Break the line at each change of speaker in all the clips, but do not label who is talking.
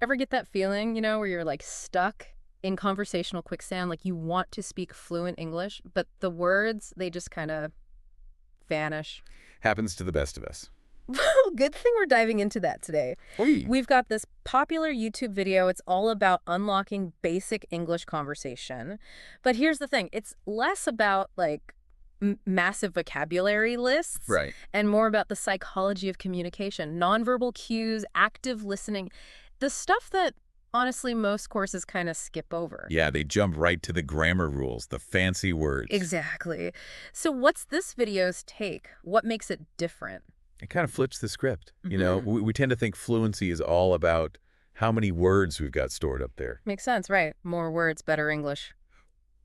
Ever get that feeling, where you're like stuck in conversational quicksand, like you want to speak fluent English, but the words, they just kind of vanish?
Happens to the best of us.
Well, good thing we're diving into that today.
Oy.
We've got this popular YouTube video. It's all about unlocking basic English conversation. But here's the thing. It's less about like massive vocabulary lists
Right.
and more about the psychology of communication, nonverbal cues, active listening, the stuff that honestly most courses kind of skip over.
Yeah, they jump right to the grammar rules, the fancy words.
Exactly. So what's this video's take? What makes it different?
It kind of flips the script. We tend to think fluency is all about how many words we've got stored up there.
Makes sense, right? More words, better English.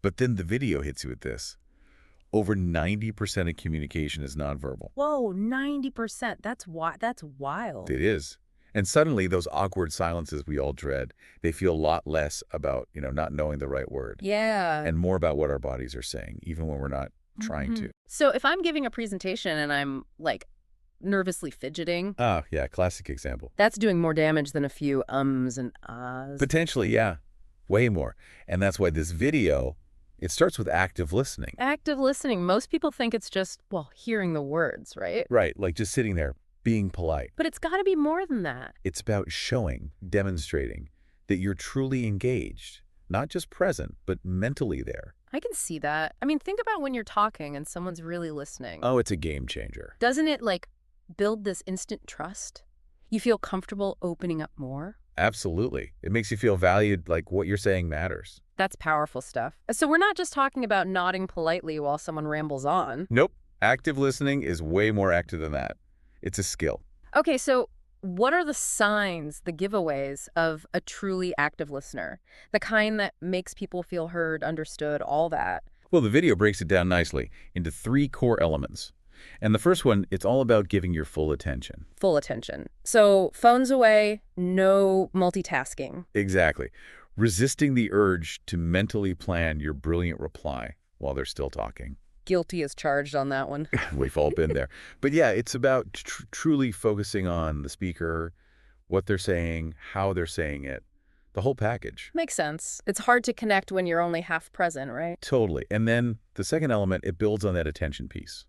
But then the video hits you with this. Over 90% of communication is nonverbal.
Whoa, 90%. That's wild.
It is. And suddenly those awkward silences we all dread, they feel a lot less about, not knowing the right word.
Yeah.
And more about what our bodies are saying, even when we're not trying to.
So if I'm giving a presentation and I'm like nervously fidgeting,
Ah, yeah, classic example.
that's doing more damage than a few ums and ahs.
Potentially, yeah. Way more. And that's why this video, it starts with active listening.
Active listening. Most people think it's just, hearing the words, right?
Right, like just sitting there, being polite.
But it's got to be more than that.
It's about showing, demonstrating that you're truly engaged, not just present, but mentally there.
I can see that. I mean, think about when you're talking and someone's really listening.
Oh, it's a game changer.
Doesn't it, build this instant trust? You feel comfortable opening up more?
Absolutely. It makes you feel valued, like what you're saying matters.
That's powerful stuff. So we're not just talking about nodding politely while someone rambles on.
Nope. Active listening is way more active than that. It's a skill.
Okay, so what are the signs, the giveaways of a truly active listener? The kind that makes people feel heard, understood, all that.
Well, the video breaks it down nicely into 3 core elements. And the first one, it's all about giving your full attention.
Full attention. So phones away, no multitasking.
Exactly. Resisting the urge to mentally plan your brilliant reply while they're still talking.
Guilty as charged on that one.
We've all been there. But yeah, it's about truly focusing on the speaker, what they're saying, how they're saying it, the whole package.
Makes sense. It's hard to connect when you're only half present, right?
Totally. And then the second element, it builds on that attention piece.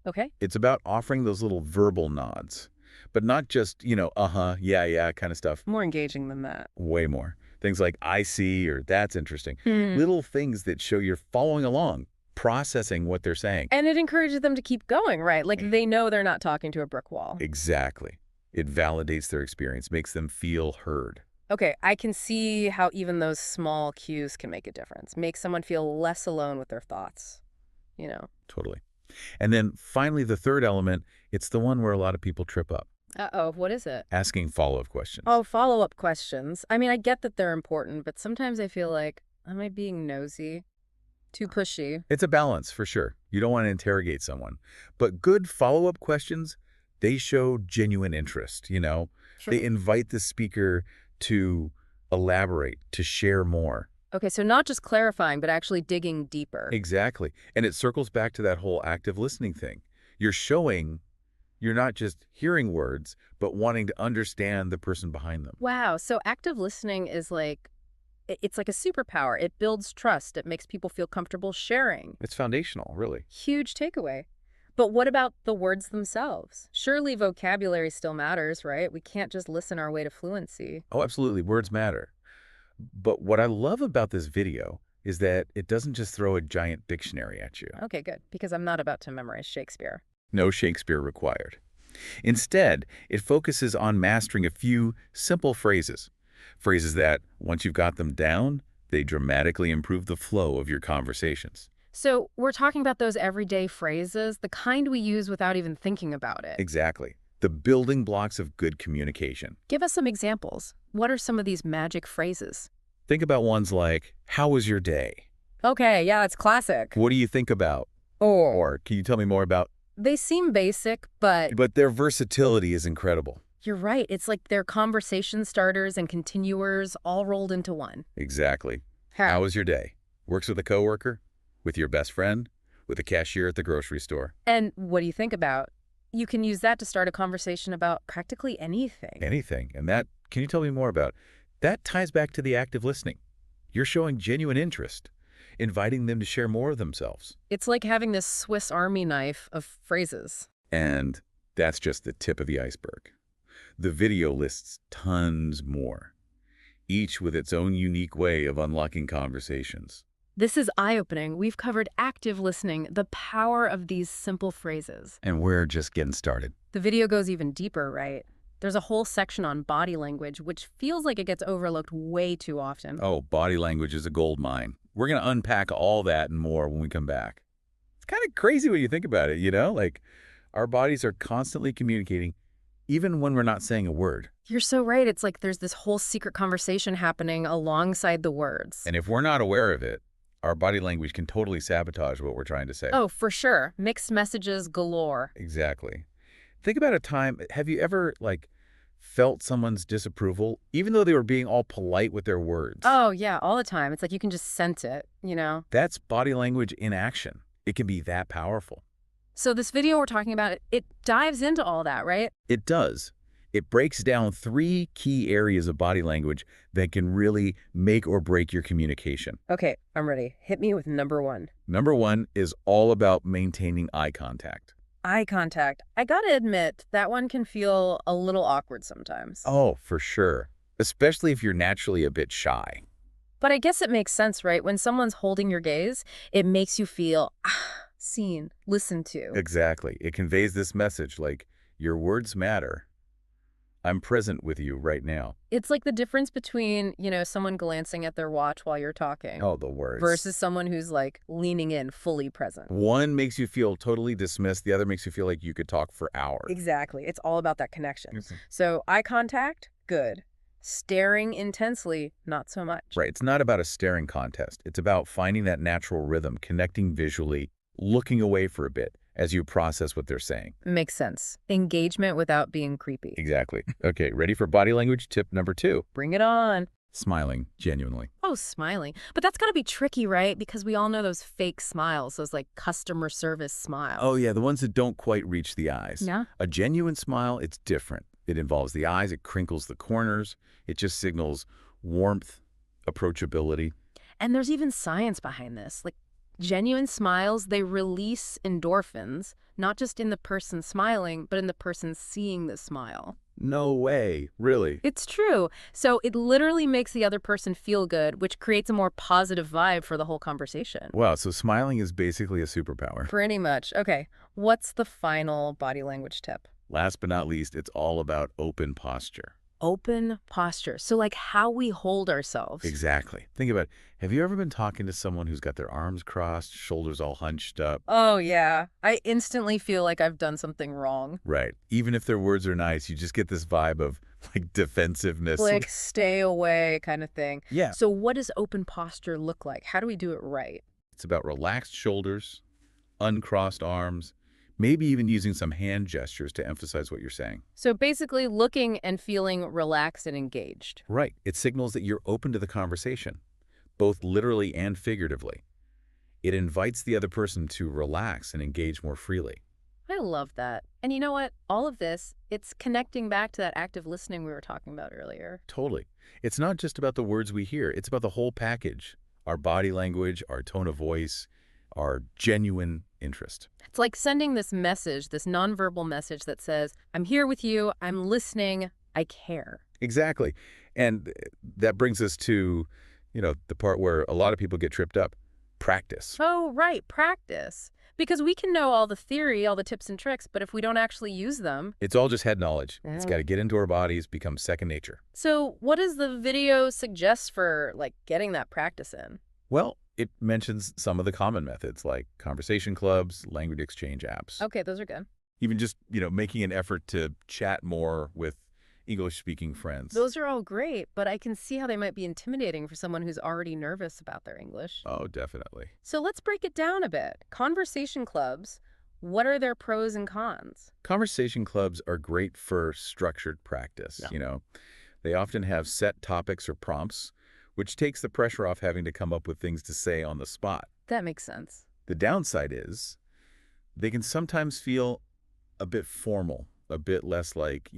Okay.
It's about offering those little verbal nods, but not just, uh-huh, yeah, kind of stuff.
More engaging than that.
Way more. Things like I see or that's interesting. Little things that show you're following along, processing what they're saying.
And it encourages them to keep going, right? Like they know they're not talking to a brick wall.
Exactly. It validates their experience, makes them feel heard.
Okay, I can see how even those small cues can make a difference. Make someone feel less alone with their thoughts,
Totally. And then finally, the third element, it's the one where a lot of people trip up.
Uh-oh, what is it?
Asking follow-up questions.
Oh, follow-up questions. I mean, I get that they're important, but sometimes I feel like, am I being nosy? Too pushy?
It's a balance, for sure. You don't want to interrogate someone. But good follow-up questions, they show genuine interest,
Sure.
They invite the speaker to elaborate, to share more.
Okay, so not just clarifying, but actually digging deeper.
Exactly. And it circles back to that whole active listening thing. You're showing you're not just hearing words, but wanting to understand the person behind them.
Wow, so active listening is it's like a superpower. It builds trust. It makes people feel comfortable sharing.
It's foundational, really.
Huge takeaway. But what about the words themselves? Surely vocabulary still matters, right? We can't just listen our way to fluency.
Oh, absolutely. Words matter. But what I love about this video is that it doesn't just throw a giant dictionary at you.
Okay, good, because I'm not about to memorize Shakespeare.
No Shakespeare required. Instead, it focuses on mastering a few simple phrases. Phrases that, once you've got them down, they dramatically improve the flow of your conversations.
So we're talking about those everyday phrases, the kind we use without even thinking about it.
Exactly. The building blocks of good communication.
Give us some examples. What are some of these magic phrases?
Think about ones like, how was your day?
Okay, yeah, it's classic.
What do you think about?
Or
Or can you tell me more about?
they seem basic, but
But their versatility is incredible.
you're right. It's like they're conversation starters and continuers all rolled into one.
Exactly. How was your day? Works with a coworker? With your best friend? With a cashier at the grocery store?
And what do you think about? You can use that to start a conversation about practically anything.
Anything. And that Can you tell me more about that? Ties back to the active listening. You're showing genuine interest, inviting them to share more of themselves.
It's like having this Swiss Army knife of phrases.
And that's just the tip of the iceberg. The video lists tons more, each with its own unique way of unlocking conversations.
This is eye-opening. We've covered active listening, the power of these simple phrases.
And we're just getting started.
The video goes even deeper, right? There's a whole section on body language, which feels like it gets overlooked way too often.
Oh, body language is a gold mine. We're going to unpack all that and more when we come back. It's kind of crazy when you think about it, you know? Like, our bodies are constantly communicating, even when we're not saying a word.
You're so right. It's like there's this whole secret conversation happening alongside the words.
And if we're not aware of it, our body language can totally sabotage what we're trying to say.
Oh, for sure. Mixed messages galore.
Exactly. Think about a time, have you ever, felt someone's disapproval, even though they were being all polite with their words?
Oh, yeah, all the time. It's like you can just sense it, you know?
That's body language in action. It can be that powerful.
So this video we're talking about, it dives into all that, right?
It does. It breaks down 3 key areas of body language that can really make or break your communication.
Okay, I'm ready. Hit me with number 1.
Number 1 is all about maintaining eye contact.
Eye contact. I gotta admit, that one can feel a little awkward sometimes.
Oh, for sure. Especially if you're naturally a bit shy.
But I guess it makes sense, right? When someone's holding your gaze, it makes you feel seen, listened to.
Exactly. It conveys this message like, your words matter. I'm present with you right now.
It's like the difference between, someone glancing at their watch while you're talking.
Oh, the words.
Versus someone who's like leaning in, fully present.
One makes you feel totally dismissed. The other makes you feel like you could talk for hours.
Exactly. It's all about that connection.
Mhm.
So eye contact, good. Staring intensely, not so much.
Right. It's not about a staring contest. It's about finding that natural rhythm, connecting visually, looking away for a bit as you process what they're saying.
Makes sense. Engagement without being creepy.
Exactly. Okay, ready for body language tip number 2?
Bring it on.
Smiling genuinely.
Oh, smiling. But that's got to be tricky, right? Because we all know those fake smiles, those like customer service smiles.
Oh, yeah, the ones that don't quite reach the eyes.
Yeah?
A genuine smile, it's different. It involves the eyes, it crinkles the corners, it just signals warmth, approachability.
And there's even science behind this. Like genuine smiles, they release endorphins, not just in the person smiling, but in the person seeing the smile.
No way, really?
It's true. So it literally makes the other person feel good, which creates a more positive vibe for the whole conversation.
Wow, so smiling is basically a superpower.
Pretty much. Okay, what's the final body language tip?
Last but not least, it's all about open posture.
Open posture. So like how we hold ourselves.
Exactly. Think about it. Have you ever been talking to someone who's got their arms crossed, shoulders all hunched up?
Oh, yeah. I instantly feel like I've done something wrong.
Right. Even if their words are nice, you just get this vibe of defensiveness.
Like stay away kind of thing.
Yeah.
So what does open posture look like? How do we do it right?
It's about relaxed shoulders, uncrossed arms, maybe even using some hand gestures to emphasize what you're saying.
So basically looking and feeling relaxed and engaged.
Right. It signals that you're open to the conversation, both literally and figuratively. It invites the other person to relax and engage more freely.
I love that. And you know what? All of this, it's connecting back to that active listening we were talking about earlier.
Totally. It's not just about the words we hear. It's about the whole package. Our body language, our tone of voice, our genuine interest.
It's like sending this message, this nonverbal message that says, I'm here with you, I'm listening, I care.
Exactly. And that brings us to, the part where a lot of people get tripped up. Practice.
Oh, right, practice. Because we can know all the theory, all the tips and tricks, but if we don't actually use them...
It's all just head knowledge. It's
Oh.
got to get into our bodies, become second nature.
So what does the video suggest for, getting that practice in?
Well, it mentions some of the common methods like conversation clubs, language exchange apps.
Okay, those are good.
Even just, making an effort to chat more with English-speaking friends.
Those are all great, but I can see how they might be intimidating for someone who's already nervous about their English.
Oh, definitely.
So let's break it down a bit. Conversation clubs, what are their pros and cons?
Conversation clubs are great for structured practice, They often have set topics or prompts, which takes the pressure off having to come up with things to say on the spot.
That makes sense.
The downside is they can sometimes feel a bit formal, a bit less like,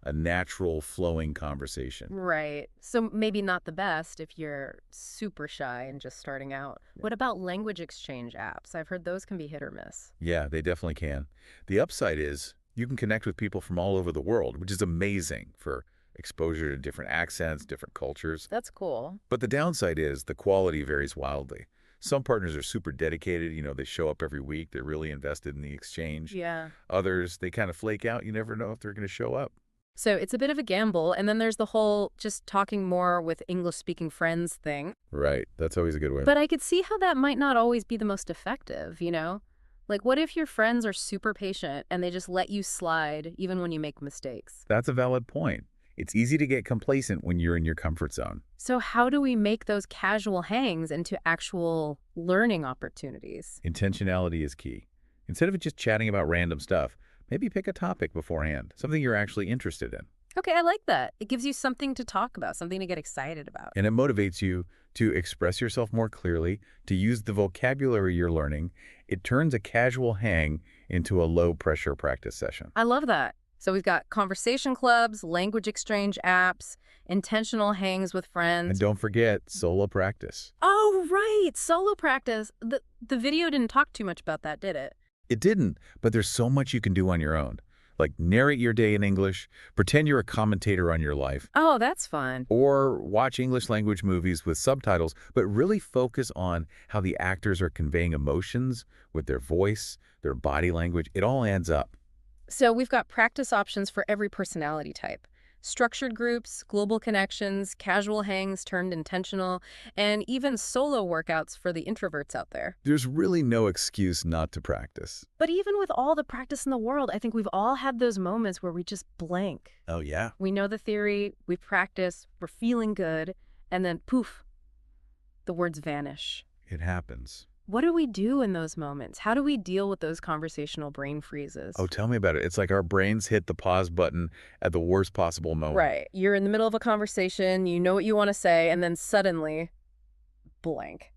a natural flowing conversation.
Right. So maybe not the best if you're super shy and just starting out. What about language exchange apps? I've heard those can be hit or miss.
Yeah, they definitely can. The upside is you can connect with people from all over the world, which is amazing for exposure to different accents, different cultures.
That's cool.
But the downside is the quality varies wildly. Some partners are super dedicated, they show up every week, they're really invested in the exchange.
Yeah.
Others, they kind of flake out, you never know if they're going to show up.
So it's a bit of a gamble. And then there's the whole just talking more with English-speaking friends thing.
Right, that's always a good one.
But I could see how that might not always be the most effective, you know? Like, what if your friends are super patient and they just let you slide even when you make mistakes?
That's a valid point. It's easy to get complacent when you're in your comfort zone.
So how do we make those casual hangs into actual learning opportunities?
Intentionality is key. Instead of just chatting about random stuff, maybe pick a topic beforehand, something you're actually interested in.
Okay, I like that. It gives you something to talk about, something to get excited about.
And it motivates you to express yourself more clearly, to use the vocabulary you're learning. It turns a casual hang into a low-pressure practice session.
I love that. So we've got conversation clubs, language exchange apps, intentional hangs with
And
friends.
don't forget solo practice.
Oh, right, solo practice. The video didn't talk too much about that, did it?
It didn't, but there's so much you can do on your own. Like narrate your day in English, pretend you're a commentator on your life,
Oh, that's fun.
or watch English language movies with subtitles, but really focus on how the actors are conveying emotions with their voice, their body language. It all adds up.
So we've got practice options for every personality type. Structured groups, global connections, casual hangs turned intentional, and even solo workouts for the introverts out there.
There's really no excuse not to practice.
But even with all the practice in the world, I think we've all had those moments where we just blank.
Oh, yeah?
We know the theory, we practice, we're feeling good, and then poof, the words vanish.
It happens.
What do we do in those moments? How do we deal with those conversational brain freezes?
Oh, tell me about it. It's like our brains hit the pause button at the worst possible moment.
Right. You're in the middle of a conversation, you know what you want to say, and then suddenly, blank.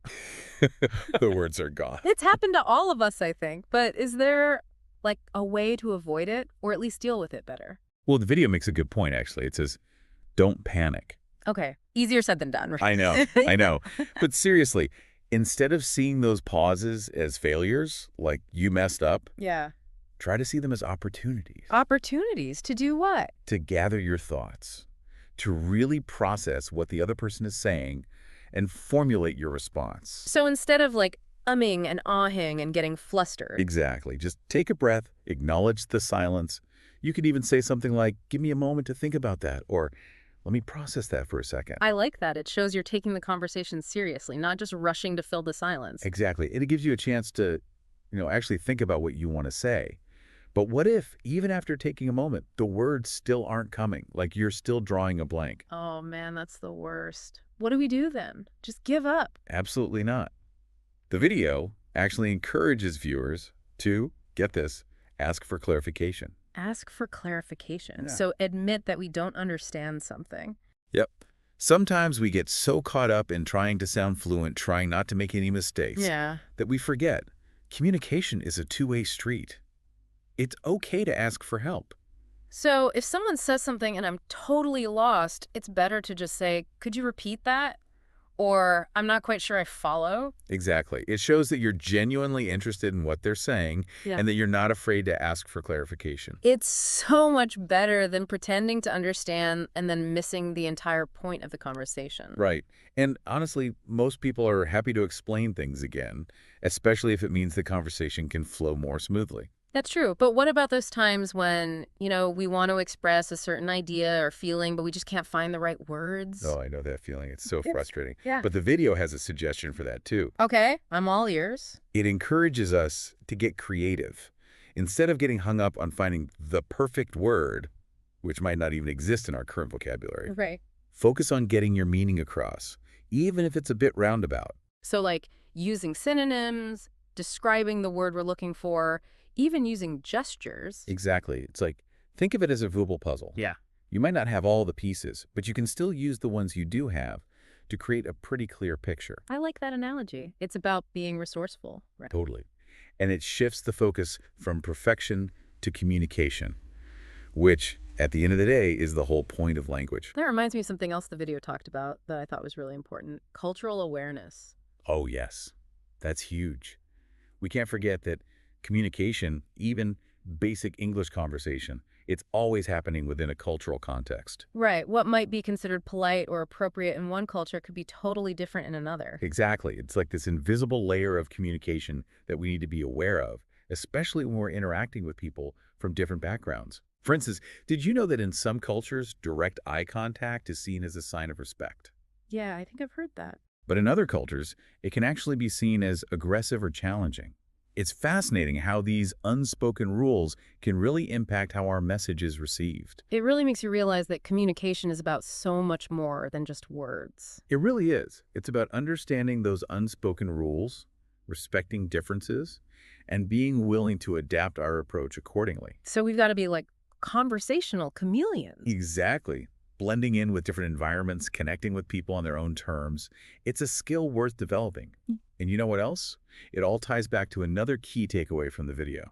The words are gone.
It's happened to all of us, I think. But is there, like, a way to avoid it, or at least deal with it better?
Well, the video makes a good point, actually. It says, don't panic.
Okay. Easier said than done, right?
I know, I know. But seriously, instead of seeing those pauses as failures, like you messed up,
Yeah.
try to see them as opportunities
Opportunities to do what?
to gather your thoughts, to really process what the other person is saying and formulate your response.
So instead of, like, umming and ahing and getting flustered.
Exactly. Just take a breath, acknowledge the silence. You could even say something like, give me a moment to think about that, or let me process that for a second.
I like that. It shows you're taking the conversation seriously, not just rushing to fill the silence.
Exactly. It gives you a chance to, actually think about what you want to say. But what if, even after taking a moment, the words still aren't coming, like you're still drawing a blank?
Oh, man, that's the worst. What do we do then? Just give up.
Absolutely not. The video actually encourages viewers to, get this, ask for clarification.
Ask for clarification.
Yeah.
So admit that we don't understand something.
Yep. Sometimes we get so caught up in trying to sound fluent, trying not to make any mistakes,
Yeah.
that we forget communication is a two-way street. It's okay to ask for help.
So if someone says something and I'm totally lost, it's better to just say, could you repeat that? Or I'm not quite sure I follow.
Exactly. It shows that you're genuinely interested in what they're saying
Yeah.
and that you're not afraid to ask for clarification.
It's so much better than pretending to understand and then missing the entire point of the conversation.
Right. And honestly, most people are happy to explain things again, especially if it means the conversation can flow more smoothly.
That's true. But what about those times when, we want to express a certain idea or feeling, but we just can't find the right words?
Oh, I know that feeling. It's so frustrating.
Yeah.
But the video has a suggestion for that, too.
Okay, I'm all ears.
It encourages us to get creative. Instead of getting hung up on finding the perfect word, which might not even exist in our current vocabulary,
Right.
focus on getting your meaning across, even if it's a bit roundabout.
So like using synonyms, describing the word we're looking for, even using gestures.
Exactly. It's like, think of it as a verbal puzzle.
Yeah.
You might not have all the pieces, but you can still use the ones you do have to create a pretty clear picture.
I like that analogy. It's about being resourceful. Right.
Totally. And it shifts the focus from perfection to communication, which, at the end of the day, is the whole point of language.
That reminds me of something else the video talked about that I thought was really important. Cultural awareness.
Oh, yes. That's huge. We can't forget that communication, even basic English conversation, it's always happening within a cultural context.
Right. What might be considered polite or appropriate in one culture could be totally different in another.
Exactly. It's like this invisible layer of communication that we need to be aware of, especially when we're interacting with people from different backgrounds. For instance, did you know that in some cultures, direct eye contact is seen as a sign of respect?
Yeah, I think I've heard that.
But in other cultures, it can actually be seen as aggressive or challenging. It's fascinating how these unspoken rules can really impact how our message is received.
It really makes you realize that communication is about so much more than just words.
It really is. It's about understanding those unspoken rules, respecting differences, and being willing to adapt our approach accordingly.
So we've got to be like conversational chameleons.
Exactly. Blending in with different environments, connecting with people on their own terms, it's a skill worth developing. And you know what else? It all ties back to another key takeaway from the video: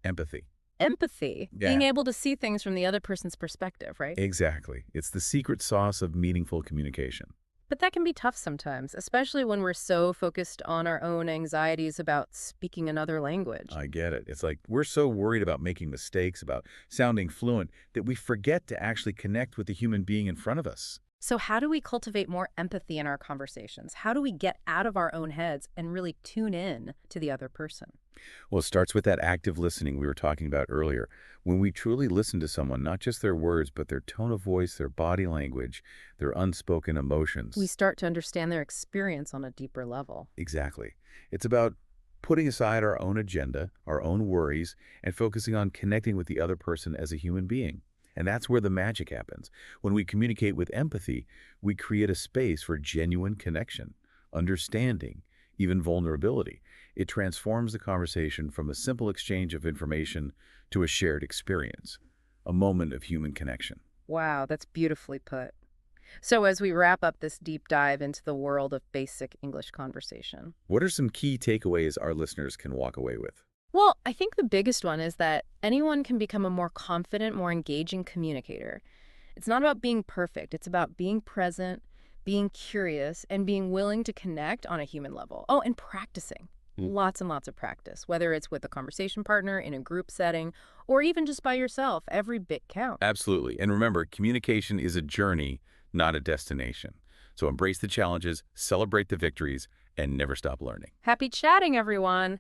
empathy.
Empathy, being
Yeah,
able to see things from the other person's perspective, right?
exactly. It's the secret sauce of meaningful communication.
But that can be tough sometimes, especially when we're so focused on our own anxieties about speaking another language.
I get it. It's like we're so worried about making mistakes, about sounding fluent, that we forget to actually connect with the human being in front of us.
So how do we cultivate more empathy in our conversations? How do we get out of our own heads and really tune in to the other person?
Well, it starts with that active listening we were talking about earlier. When we truly listen to someone, not just their words, but their tone of voice, their body language, their unspoken emotions.
We start to understand their experience on a deeper level.
Exactly. It's about putting aside our own agenda, our own worries, and focusing on connecting with the other person as a human being. And that's where the magic happens. When we communicate with empathy, we create a space for genuine connection, understanding, even vulnerability. It transforms the conversation from a simple exchange of information to a shared experience, a moment of human connection.
Wow, that's beautifully put. So as we wrap up this deep dive into the world of basic English conversation,
What are some key takeaways our listeners can walk away with?
well, I think the biggest one is that anyone can become a more confident, more engaging communicator. It's not about being perfect. It's about being present, being curious, and being willing to connect on a human level. Oh, and practicing.
Mm.
Lots and lots of practice, whether it's with a conversation partner, in a group setting, or even just by yourself. Every bit counts.
Absolutely. And remember, communication is a journey, not a destination. So embrace the challenges, celebrate the victories, and never stop learning.
Happy chatting, everyone.